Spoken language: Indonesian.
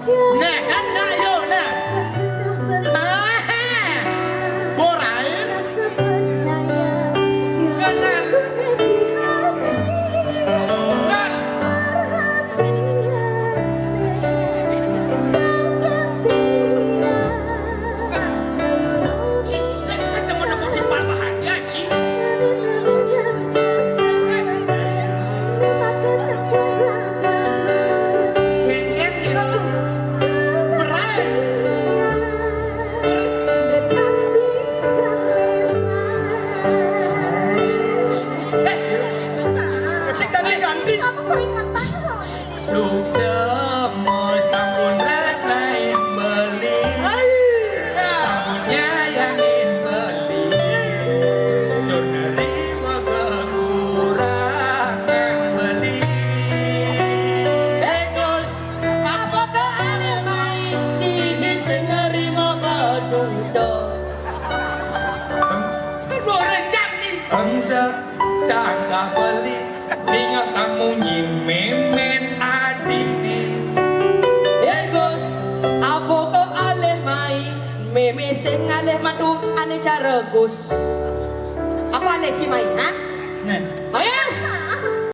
Nah kan nggak yuk nah. Borain. Semua sambun rasain beli sambunnya yang beli jor nerima kekurangan beli Gus, apakah aneh main di senerima badudo? Boleh janji. Angsa tak beli ingat kamu nyimemen adini Gus, apakah alih main meme sing alih madu ane cara Gus. Apa alih cimai, ha? Nah, Ayo,